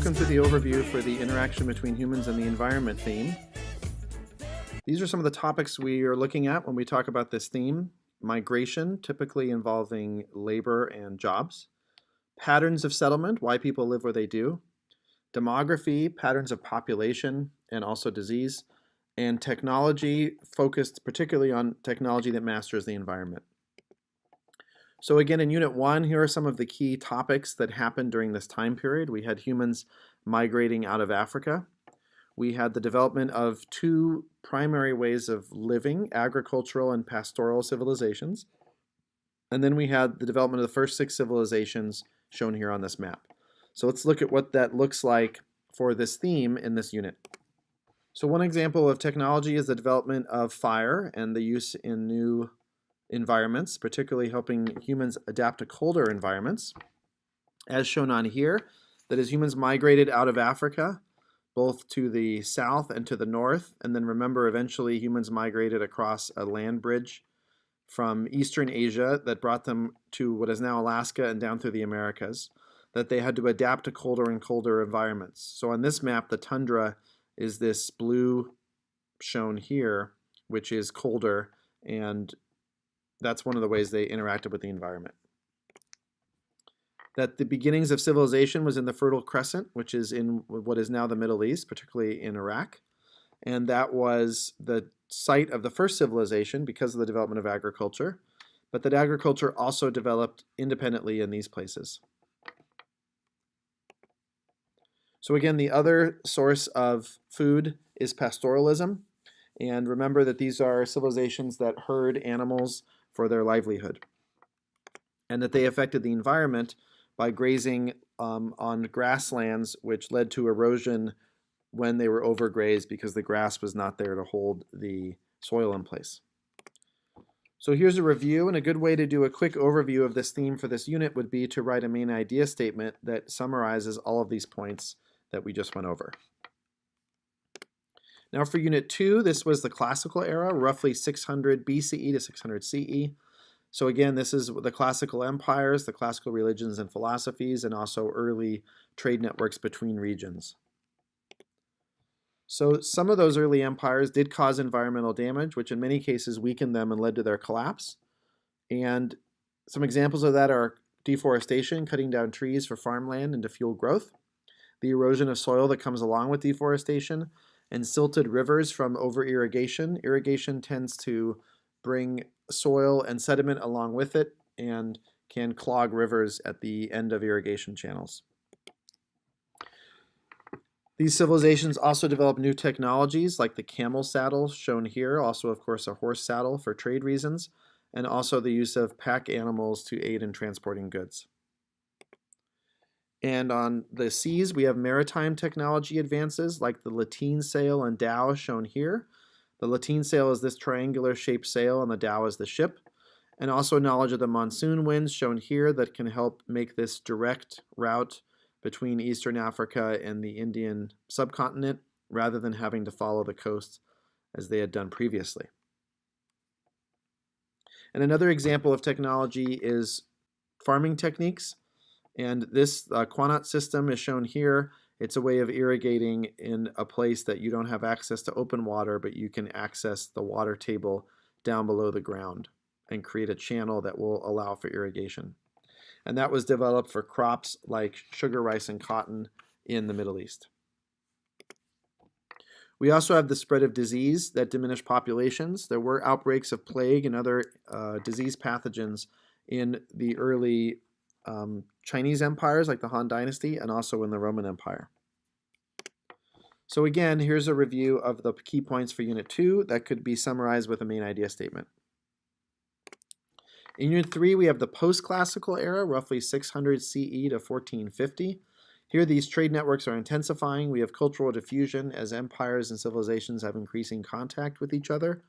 welcome to the overview for the interaction between humans and the environment theme. These are some of the topics we are looking at when we talk about this theme. Migration, typically involving labor and jobs. Patterns of settlement, why people live where they do. Demography, patterns of population and also disease. And technology, focused particularly on technology that masters the environment. So again, in Unit 1, here are some of the key topics that happened during this time period. We had humans migrating out of Africa. We had the development of two primary ways of living, agricultural and pastoral civilizations. And then we had the development of the first 6 civilizations shown here on this map. So let's look at what that looks like for this theme in this unit. So one example of technology is the development of fire and the use in new environments, particularly helping humans adapt to colder environments. As shown on here, that as humans migrated out of Africa, both to the south and to the north, and then remember eventually humans migrated across a land bridge from Eastern Asia that brought them to what is now Alaska and down through the Americas, that they had to adapt to colder and colder environments. So on this map, the tundra is this blue shown here, which is colder, and that's one of the ways they interacted with the environment. That the beginnings of civilization was in the Fertile Crescent, which is in what is now the Middle East, particularly in Iraq. And that was the site of the first civilization because of the development of agriculture, but that agriculture also developed independently in these places. So again, the other source of food is pastoralism. And remember that these are civilizations that herd animals for their livelihood, and that they affected the environment by grazing on grasslands, which led to erosion when they were overgrazed because the grass was not there to hold the soil in place. So here's a review, and a good way to do a quick overview of this theme for this unit would be to write a main idea statement that summarizes all of these points that we just went over. Now for Unit 2, this was the classical era, roughly 600 BCE to 600 CE. So again, this is the classical empires, the classical religions and philosophies, and also early trade networks between regions. So some of those early empires did cause environmental damage, which in many cases weakened them and led to their collapse. And some examples of that are deforestation, cutting down trees for farmland and to fuel growth, the erosion of soil that comes along with deforestation, and silted rivers from over-irrigation. Irrigation tends to bring soil and sediment along with it and can clog rivers at the end of irrigation channels. These civilizations also developed new technologies like the camel saddle shown here, also of course a horse saddle for trade reasons, and also the use of pack animals to aid in transporting goods. And on the seas, we have maritime technology advances like the lateen sail and dhow shown here. The lateen sail is this triangular shaped sail and the dhow is the ship. And also knowledge of the monsoon winds shown here that can help make this direct route between Eastern Africa and the Indian subcontinent rather than having to follow the coast as they had done previously. And another example of technology is farming techniques. And this Quanat system is shown here. It's a way of irrigating in a place that you don't have access to open water, but you can access the water table down below the ground and create a channel that will allow for irrigation. And that was developed for crops like sugar, rice, and cotton in the Middle East. We also have the spread of disease that diminished populations. There were outbreaks of plague and other disease pathogens in the early Chinese empires like the Han Dynasty and also in the Roman Empire. So again, here's a review of the key points for Unit 2 that could be summarized with a main idea statement. In Unit 3, we have the post-classical era, roughly 600 CE to 1450. Here, these trade networks are intensifying. We have cultural diffusion as empires and civilizations have increasing contact with each other.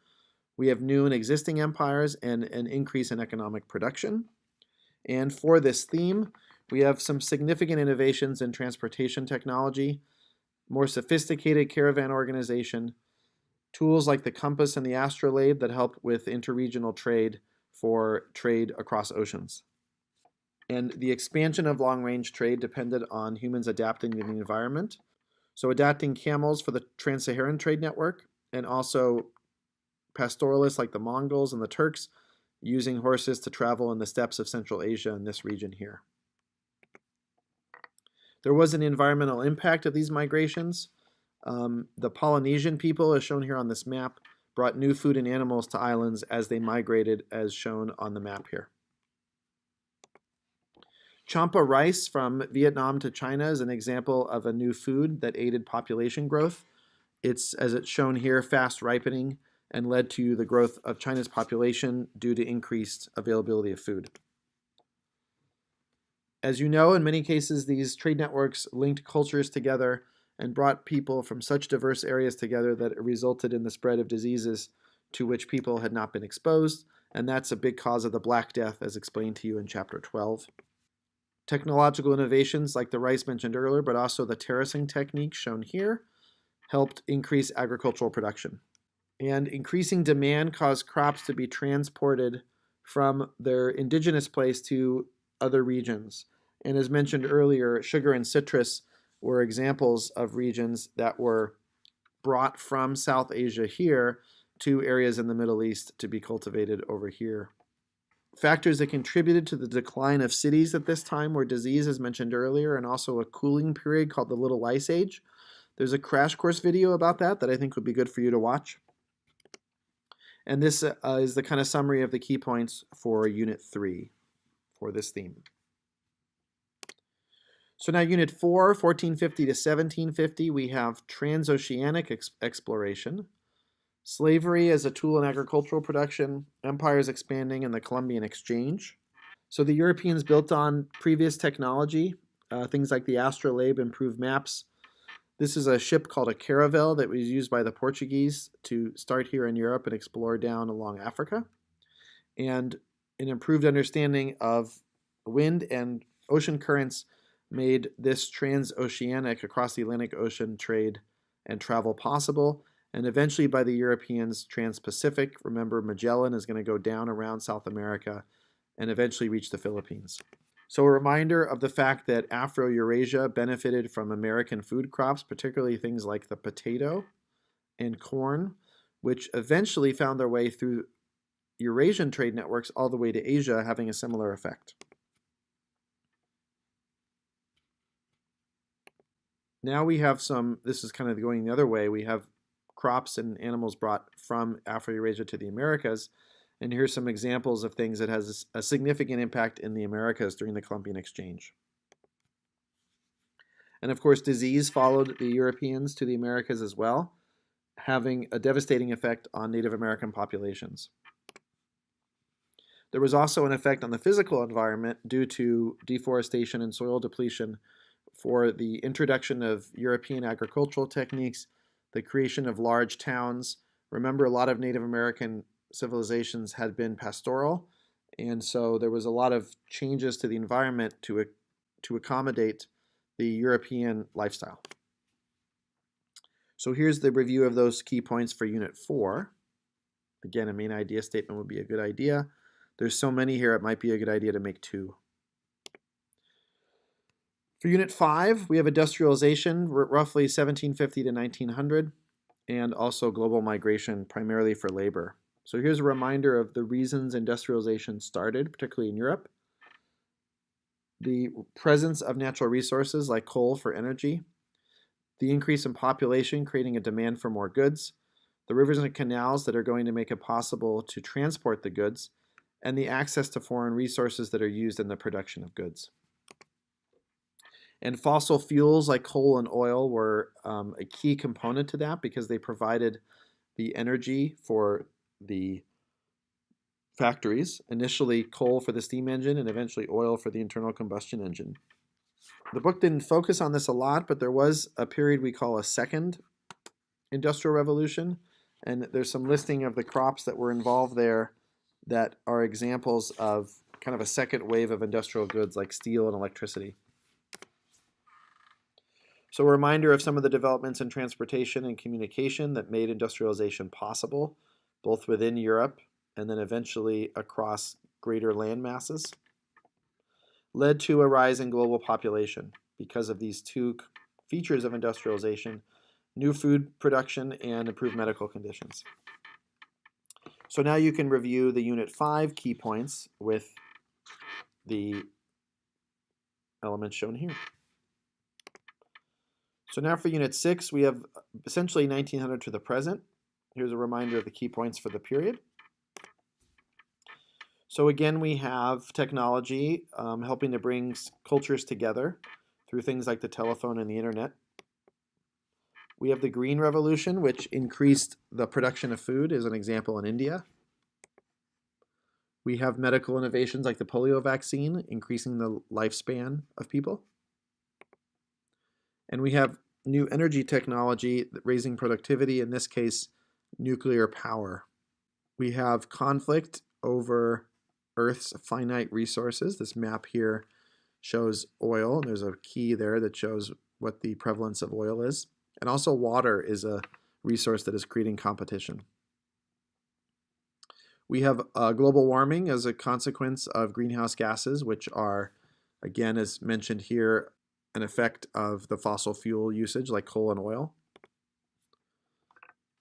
We have new and existing empires and an increase in economic production. And for this theme, we have some significant innovations in transportation technology, more sophisticated caravan organization, tools like the compass and the astrolabe that help with interregional trade for trade across oceans. And the expansion of long-range trade depended on humans adapting to the environment. So adapting camels for the trans-Saharan trade network, and also pastoralists like the Mongols and the Turks using horses to travel in the steppes of Central Asia in this region here. There was an environmental impact of these migrations. The Polynesian people, as shown here on this map, brought new food and animals to islands as they migrated, as shown on the map here. Champa rice from Vietnam to China is an example of a new food that aided population growth. It's, as it's shown here, fast ripening and led to the growth of China's population due to increased availability of food. As you know, in many cases, these trade networks linked cultures together and brought people from such diverse areas together that it resulted in the spread of diseases to which people had not been exposed, and that's a big cause of the Black Death, as explained to you in Chapter 12. Technological innovations like the rice mentioned earlier, but also the terracing technique shown here, helped increase agricultural production. And increasing demand caused crops to be transported from their indigenous place to other regions. And as mentioned earlier, sugar and citrus were examples of regions that were brought from South Asia here to areas in the Middle East to be cultivated over here. Factors that contributed to the decline of cities at this time were disease, as mentioned earlier, and also a cooling period called the Little Ice Age. There's a crash course video about that I think would be good for you to watch. And this is the kind of summary of the key points for Unit 3 for this theme. So now Unit 4, 1450 to 1750, we have transoceanic exploration, slavery as a tool in agricultural production, empires expanding, and the Columbian Exchange. So the Europeans built on previous technology, things like the astrolabe, improved maps. This is a ship called a caravel that was used by the Portuguese to start here in Europe and explore down along Africa. And an improved understanding of wind and ocean currents made this transoceanic across the Atlantic Ocean trade and travel possible. And eventually by the Europeans, trans-Pacific. Remember, Magellan is going to go down around South America and eventually reach the Philippines. So a reminder of the fact that Afro-Eurasia benefited from American food crops, particularly things like the potato and corn, which eventually found their way through Eurasian trade networks all the way to Asia, having a similar effect. Now we have this is kind of going the other way, we have crops and animals brought from Afro-Eurasia to the Americas. And here's some examples of things that has a significant impact in the Americas during the Columbian Exchange. And of course, disease followed the Europeans to the Americas as well, having a devastating effect on Native American populations. There was also an effect on the physical environment due to deforestation and soil depletion for the introduction of European agricultural techniques, the creation of large towns. Remember, a lot of Native American civilizations had been pastoral, and so there was a lot of changes to the environment to accommodate the European lifestyle. So here's the review of those key points for Unit 4. Again, a main idea statement would be a good idea. There's so many here, it might be a good idea to make 2. For Unit 5, we have industrialization, roughly 1750 to 1900, and also global migration, primarily for labor. So here's a reminder of the reasons industrialization started, particularly in Europe. The presence of natural resources like coal for energy, the increase in population creating a demand for more goods, the rivers and canals that are going to make it possible to transport the goods, and the access to foreign resources that are used in the production of goods. And fossil fuels like coal and oil were a key component to that because they provided the energy for the factories, initially coal for the steam engine and eventually oil for the internal combustion engine. The book didn't focus on this a lot, but there was a period we call a second industrial revolution, and there's some listing of the crops that were involved there that are examples of kind of a second wave of industrial goods like steel and electricity. So a reminder of some of the developments in transportation and communication that made industrialization possible, both within Europe and then eventually across greater land masses. led to a rise in global population because of these two features of industrialization: new food production and improved medical conditions. So now you can review the Unit 5 key points with the elements shown here. So now for Unit 6, we have essentially 1900 to the present. Here's a reminder of the key points for the period. So again, we have technology helping to bring cultures together through things like the telephone and the internet. We have the Green Revolution, which increased the production of food, as an example in India. We have medical innovations like the polio vaccine, increasing the lifespan of people. And we have new energy technology raising productivity, in this case, nuclear power. We have conflict over Earth's finite resources. This map here shows oil, and there's a key there that shows what the prevalence of oil is. And also water is a resource that is creating competition. We have global warming as a consequence of greenhouse gases, which are, again, as mentioned here, an effect of the fossil fuel usage like coal and oil.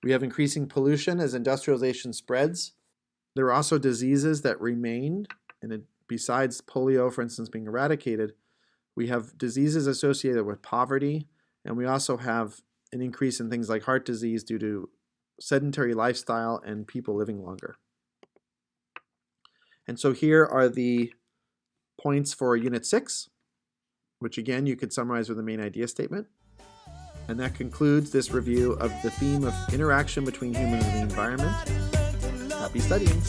We have increasing pollution as industrialization spreads. There are also diseases that remain, and besides polio, for instance, being eradicated, we have diseases associated with poverty, and we also have an increase in things like heart disease due to sedentary lifestyle and people living longer. And so here are the points for Unit 6, which again you could summarize with the main idea statement. And that concludes this review of the theme of interaction between humans and the environment. Happy studying!